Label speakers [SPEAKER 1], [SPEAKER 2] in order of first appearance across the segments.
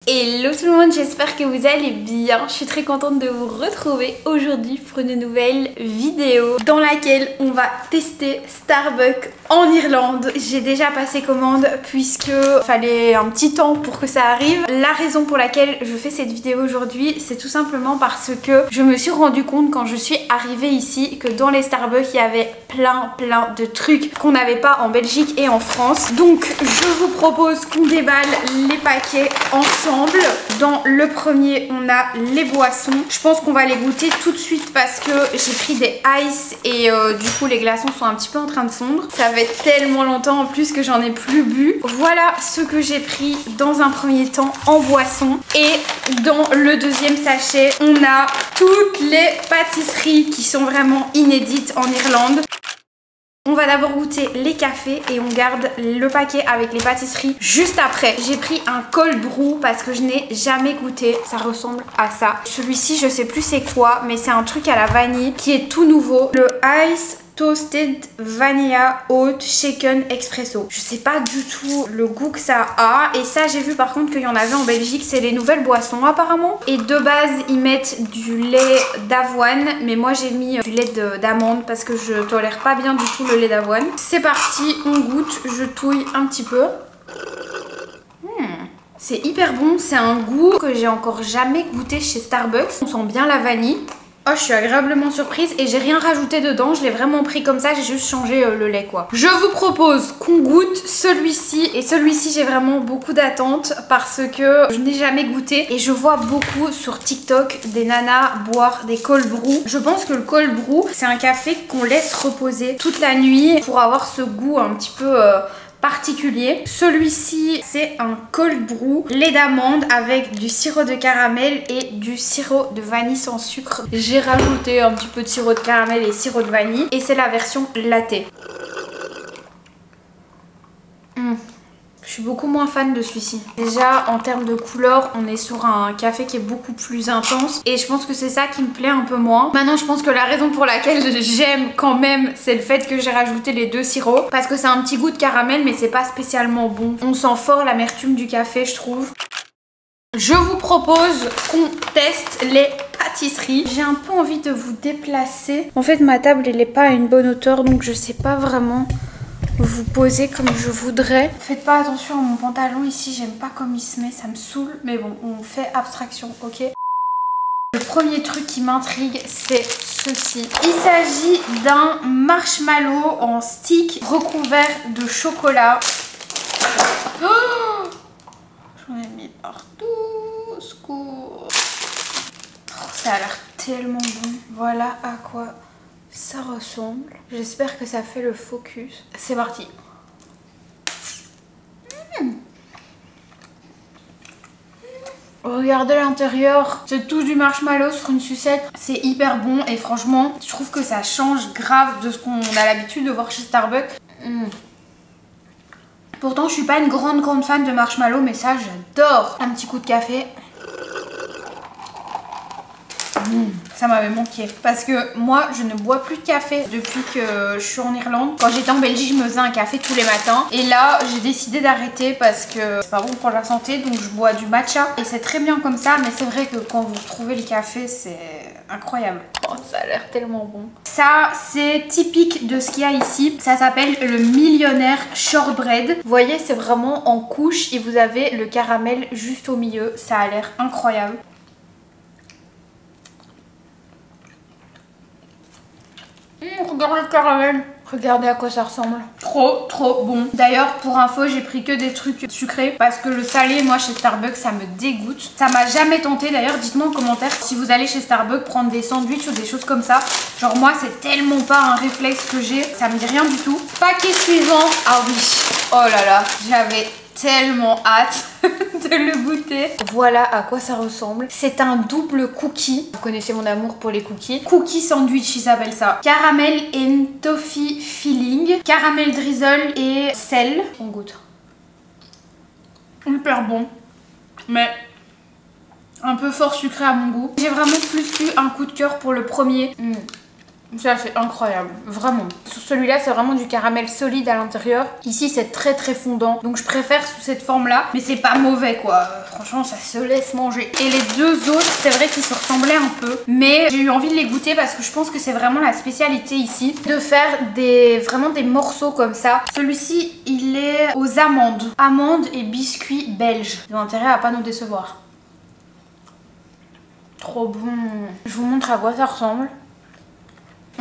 [SPEAKER 1] Hello tout le monde, j'espère que vous allez bien. Je suis très contente de vous retrouver aujourd'hui pour une nouvelle vidéo dans laquelle on va tester Starbucks en Irlande. J'ai déjà passé commande puisque fallait un petit temps pour que ça arrive. La raison pour laquelle je fais cette vidéo aujourd'hui, c'est tout simplement parce que je me suis rendu compte quand je suis arrivée ici que dans les Starbucks il y avait plein de trucs qu'on n'avait pas en Belgique et en France. Donc je vous propose qu'on déballe les paquets ensemble. Dans le premier on a les boissons. Je pense qu'on va les goûter tout de suite parce que j'ai pris des ice et du coup les glaçons sont un petit peu en train de fondre. Ça fait tellement longtemps en plus que j'en ai plus bu. Voilà ce que j'ai pris dans un premier temps en boisson. Et dans le deuxième sachet on a toutes les pâtisseries qui sont vraiment inédites en Irlande. On va d'abord goûter les cafés et on garde le paquet avec les pâtisseries juste après. J'ai pris un cold brew parce que je n'ai jamais goûté. Ça ressemble à ça. Celui-ci, je sais plus c'est quoi, mais c'est un truc à la vanille qui est tout nouveau. Le Ice Toasted Vanilla Oat Shaken Espresso. Je sais pas du tout le goût que ça a. Et ça, j'ai vu par contre qu'il y en avait en Belgique. C'est les nouvelles boissons apparemment. Et de base, ils mettent du lait d'avoine. Mais moi, j'ai mis du lait d'amande parce que je tolère pas bien du tout le lait d'avoine. C'est parti, on goûte. Je touille un petit peu. C'est hyper bon. C'est un goût que j'ai encore jamais goûté chez Starbucks. On sent bien la vanille. Oh, je suis agréablement surprise et j'ai rien rajouté dedans, je l'ai vraiment pris comme ça, j'ai juste changé le lait quoi. Je vous propose qu'on goûte celui-ci et celui-ci j'ai vraiment beaucoup d'attentes parce que je n'ai jamais goûté et je vois beaucoup sur TikTok des nanas boire des cold brew. Je pense que le cold brew c'est un café qu'on laisse reposer toute la nuit pour avoir ce goût un petit peu particulier. Celui-ci c'est un cold brew lait d'amande avec du sirop de caramel et du sirop de vanille sans sucre. J'ai rajouté un petit peu de sirop de caramel et sirop de vanille et c'est la version latte. Je suis beaucoup moins fan de celui-ci. Déjà en termes de couleur on est sur un café qui est beaucoup plus intense et je pense que c'est ça qui me plaît un peu moins. Maintenant je pense que la raison pour laquelle j'aime quand même c'est le fait que j'ai rajouté les deux sirops parce que c'est un petit goût de caramel mais c'est pas spécialement bon. On sent fort l'amertume du café je trouve. Je vous propose qu'on teste les pâtisseries. J'ai un peu envie de vous déplacer. En fait ma table elle est pas à une bonne hauteur donc je sais pas vraiment vous poser comme je voudrais. Faites pas attention à mon pantalon ici, j'aime pas comme il se met, ça me saoule. Mais bon, on fait abstraction, ok? Le premier truc qui m'intrigue, c'est ceci. Il s'agit d'un marshmallow en stick recouvert de chocolat. Oh, j'en ai mis partout, au secours. Oh, ça a l'air tellement bon. Voilà à quoi ça ressemble. J'espère que ça fait le focus. C'est parti. Regardez l'intérieur, c'est tout du marshmallow sur une sucette. C'est hyper bon et franchement, je trouve que ça change grave de ce qu'on a l'habitude de voir chez Starbucks. Pourtant, je suis pas une grande fan de marshmallow, mais ça, j'adore. Un petit coup de café. Ça m'avait manqué parce que moi je ne bois plus de café depuis que je suis en Irlande. Quand j'étais en Belgique je me faisais un café tous les matins et là j'ai décidé d'arrêter parce que c'est pas bon pour la santé donc je bois du matcha et c'est très bien comme ça mais c'est vrai que quand vous retrouvez le café c'est incroyable. Oh, ça a l'air tellement bon. Ça c'est typique de ce qu'il y a ici. Ça s'appelle le millionnaire shortbread. Vous voyez c'est vraiment en couche et vous avez le caramel juste au milieu. Ça a l'air incroyable. Regardez le caramel. Regardez à quoi ça ressemble. Trop bon. D'ailleurs pour info j'ai pris que des trucs sucrés parce que le salé moi chez Starbucks ça me dégoûte. Ça m'a jamais tenté d'ailleurs, dites-moi en commentaire si vous allez chez Starbucks prendre des sandwichs ou des choses comme ça. Genre moi c'est tellement pas un réflexe que j'ai, ça me dit rien du tout. Paquet suivant. Ah oui, oh là là, j'avais tellement hâte de le goûter. Voilà à quoi ça ressemble. C'est un double cookie. Vous connaissez mon amour pour les cookies. Cookie sandwich, ils s'appellent ça. Caramel and toffee filling. Caramel drizzle et sel. On goûte. Hyper bon. Mais un peu fort sucré à mon goût. J'ai vraiment plus eu un coup de cœur pour le premier. Ça c'est incroyable, vraiment. Sur celui-là c'est vraiment du caramel solide à l'intérieur. Ici c'est très très fondant, donc je préfère sous cette forme là. Mais c'est pas mauvais quoi, franchement ça se laisse manger. Et les deux autres c'est vrai qu'ils se ressemblaient un peu, mais j'ai eu envie de les goûter parce que je pense que c'est vraiment la spécialité ici, de faire vraiment des morceaux comme ça. Celui-ci il est aux amandes. Amandes et biscuits belges. Ils ont intérêt à pas nous décevoir. Trop bon. Je vous montre à quoi ça ressemble.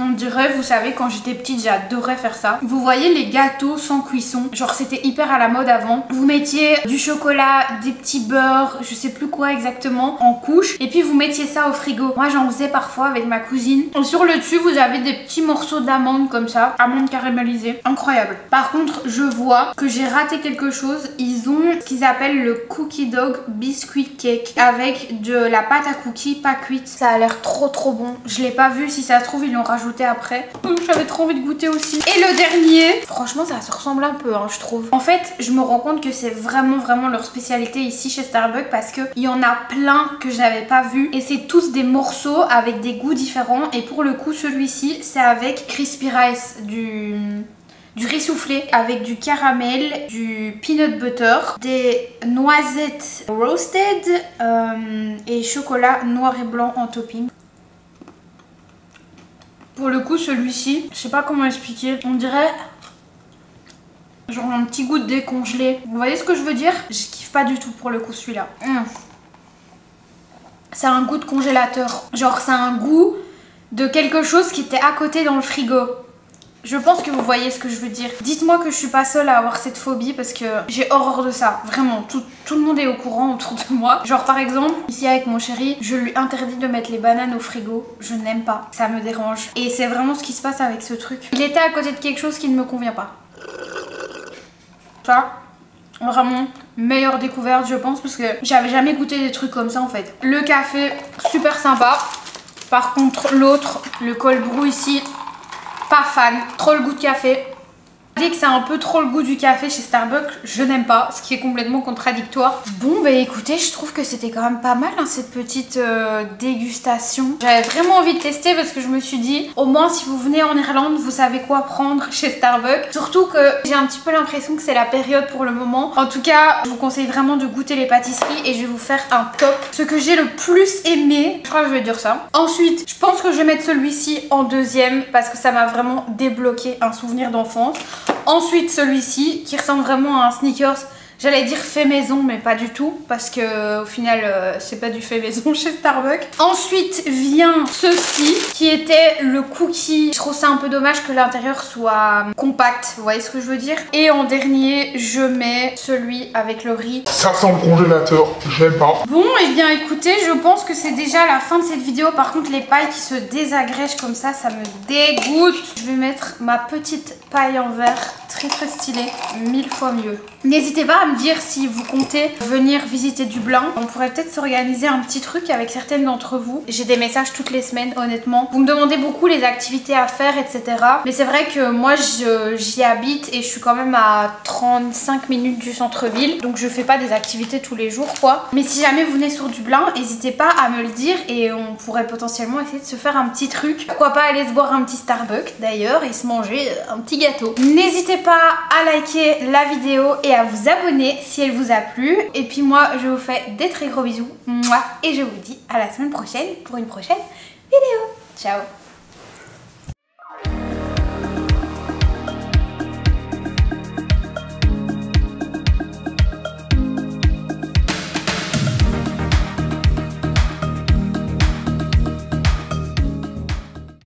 [SPEAKER 1] On dirait, vous savez, quand j'étais petite, j'adorais faire ça. Vous voyez les gâteaux sans cuisson, genre c'était hyper à la mode avant. Vous mettiez du chocolat, des petits beurres, je sais plus quoi exactement, en couche. Et puis vous mettiez ça au frigo. Moi j'en faisais parfois avec ma cousine. Et sur le dessus, vous avez des petits morceaux d'amandes comme ça, amandes caramélisées. Incroyable. Par contre, je vois que j'ai raté quelque chose. Ils ont ce qu'ils appellent le Cookie Dog Biscuit Cake avec de la pâte à cookies pas cuite. Ça a l'air trop trop bon. Je l'ai pas vu, si ça se trouve ils l'ont rajouté après. J'avais trop envie de goûter aussi. Et le dernier, franchement ça se ressemble un peu hein, je trouve. En fait je me rends compte que c'est vraiment leur spécialité ici chez Starbucks, parce qu'il y en a plein que je n'avais pas vu et c'est tous des morceaux avec des goûts différents. Et pour le coup celui-ci c'est avec Crispy Rice, du riz soufflé avec du caramel, du peanut butter, des noisettes roasted et chocolat noir et blanc en topping. Pour le coup celui-ci, je sais pas comment expliquer, on dirait genre un petit goût de décongelé. Vous voyez ce que je veux dire? Je kiffe pas du tout pour le coup celui-là. C'est un goût de congélateur. Genre c'est un goût de quelque chose qui était à côté dans le frigo. Je pense que vous voyez ce que je veux dire. Dites-moi que je suis pas seule à avoir cette phobie, parce que j'ai horreur de ça. Vraiment, tout le monde est au courant autour de moi. Genre par exemple, ici avec mon chéri, je lui interdis de mettre les bananes au frigo. Je n'aime pas, ça me dérange. Et c'est vraiment ce qui se passe avec ce truc. Il était à côté de quelque chose qui ne me convient pas. Ça, vraiment, meilleure découverte je pense, parce que j'avais jamais goûté des trucs comme ça en fait. Le café, super sympa. Par contre l'autre, le cold brew ici, pas fan, trop le goût de café. On dit que c'est un peu trop le goût du café chez Starbucks, je n'aime pas, ce qui est complètement contradictoire. Bon bah écoutez, je trouve que c'était quand même pas mal hein, cette petite dégustation. J'avais vraiment envie de tester parce que je me suis dit, au moins si vous venez en Irlande, vous savez quoi prendre chez Starbucks. Surtout que j'ai un petit peu l'impression que c'est la période pour le moment. En tout cas, je vous conseille vraiment de goûter les pâtisseries et je vais vous faire un top. Ce que j'ai le plus aimé, je crois que je vais dire ça. Ensuite, je pense que je vais mettre celui-ci en deuxième parce que ça m'a vraiment débloqué un souvenir d'enfance. Ensuite celui-ci qui ressemble vraiment à un Snickers. J'allais dire fait maison mais pas du tout, parce que au final c'est pas du fait maison chez Starbucks. Ensuite vient ceci qui était le cookie. Je trouve ça un peu dommage que l'intérieur soit compact, vous voyez ce que je veux dire. Et en dernier je mets celui avec le riz.
[SPEAKER 2] Ça sent le congélateur, j'aime pas.
[SPEAKER 1] Bon et bien écoutez, je pense que c'est déjà la fin de cette vidéo. Par contre les pailles qui se désagrègent comme ça me dégoûte. Je vais mettre ma petite paille en verre, très stylée, 1000 fois mieux. N'hésitez pas à me dire si vous comptez venir visiter Dublin. On pourrait peut-être s'organiser un petit truc avec certaines d'entre vous. J'ai des messages toutes les semaines honnêtement. Vous me demandez beaucoup les activités à faire etc. Mais c'est vrai que moi j'y habite et je suis quand même à 35 minutes du centre-ville. Donc je fais pas des activités tous les jours quoi. Mais si jamais vous venez sur Dublin, n'hésitez pas à me le dire et on pourrait potentiellement essayer de se faire un petit truc. Pourquoi pas aller se boire un petit Starbucks d'ailleurs et se manger un petit gâteau. N'hésitez pas à liker la vidéo et à vous abonner si elle vous a plu. Et puis moi je vous fais des très gros bisous. Et je vous dis à la semaine prochaine pour une prochaine vidéo. Ciao.